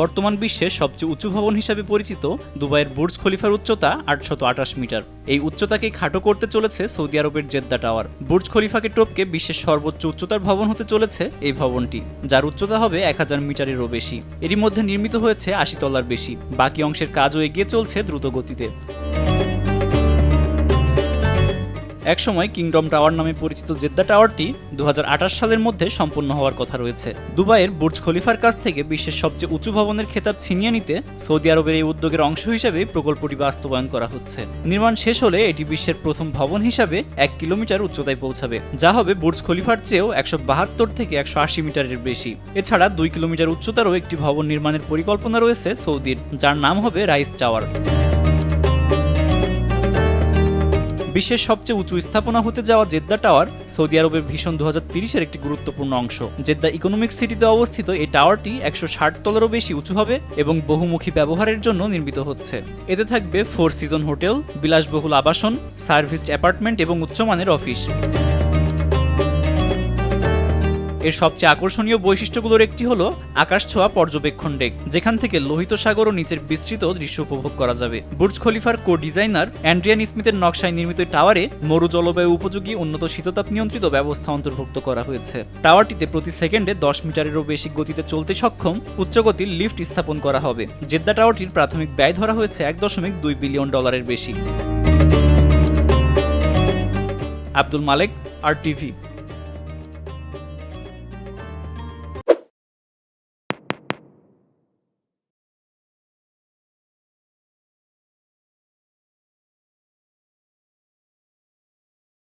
বর্তমান বিশ্বের সবচেয়ে উঁচু ভবন হিসাবে পরিচিত দুবাইয়ের বুর্জ খলিফার উচ্চতা 828 মিটার। এই উচ্চতাকে খাটো করতে চলেছে সৌদি আরবের জেদ্দা টাওয়ার। বুর্জ খলিফাকে টপকে বিশ্বের সর্বোচ্চ উচ্চতার ভবন হতে চলেছে এই ভবনটি, যার উচ্চতা হবে 1000 মিটারেরও বেশি। এরই মধ্যে নির্মিত হয়েছে 80 তলার বেশি। বাকি অংশের কাজও এগিয়ে চলছে দ্রুত গতিতে। একসময় কিংডম টাওয়ার নামে পরিচিত জেদ্দা টাওয়ারটি 2028 সালের মধ্যে সম্পন্ন হওয়ার কথা রয়েছে। দুবাইয়ের বুর্জ খলিফার কাছ থেকে বিশ্বের সবচেয়ে উঁচু ভবনের খেতাব ছিনিয়ে নিতে সৌদি আরবের এই উদ্যোগের অংশ হিসেবে প্রকল্পটি বাস্তবায়ন করা হচ্ছে। নির্মাণ শেষ হলে এটি বিশ্বের প্রথম ভবন হিসাবে 1 কিলোমিটার উচ্চতায় পৌঁছাবে, যা হবে বুর্জ খলিফার চেয়েও 172 থেকে 180 মিটারের বেশি। এছাড়া 2 কিলোমিটার উচ্চতারও একটি ভবন নির্মাণের পরিকল্পনা রয়েছে সৌদির, যার নাম হবে রাইস টাওয়ার। বিশ্বের সবচেয়ে উঁচু স্থাপনা হতে যাওয়া জেদ্দা টাওয়ার সৌদি আরবের ভিশন 2030-এর একটি গুরুত্বপূর্ণ অংশ। জেদ্দা ইকোনমিক সিটিতে অবস্থিত এই টাওয়ারটি 160 তলারও বেশি উঁচু হবে এবং বহুমুখী ব্যবহারের জন্য নির্মিত হচ্ছে। এতে থাকবে 4 সিজন হোটেল, বিলাসবহুল আবাসন, সার্ভিসড অ্যাপার্টমেন্ট এবং উচ্চমানের অফিস। এর সবচেয়ে আকর্ষণীয় বৈশিষ্ট্যগুলোর একটি হলো আকাশছোঁয়া পর্যবেক্ষণ ডেক, যেখান থেকে লোহিত সাগর ও নিচের বিস্তৃত দৃশ্য উপভোগ করা যাবে। বুর্জ খলিফার কো ডিজাইনার অ্যান্ড্রিয়ান স্মিথের নকশায় নির্মিত টাওয়ারে মরু জলবায়ু উপযোগী উন্নত শীততাপ নিয়ন্ত্রিত ব্যবস্থা অন্তর্ভুক্ত করা হয়েছে। টাওয়ারটিতে প্রতি সেকেন্ডে 10 মিটারেরও বেশি গতিতে চলতে সক্ষম উচ্চগতির লিফট স্থাপন করা হবে। জেদ্দা টাওয়ারটির প্রাথমিক ব্যয় ধরা হয়েছে $1.2 বিলিয়ন বেশি। আব্দুল মালেক, RTV।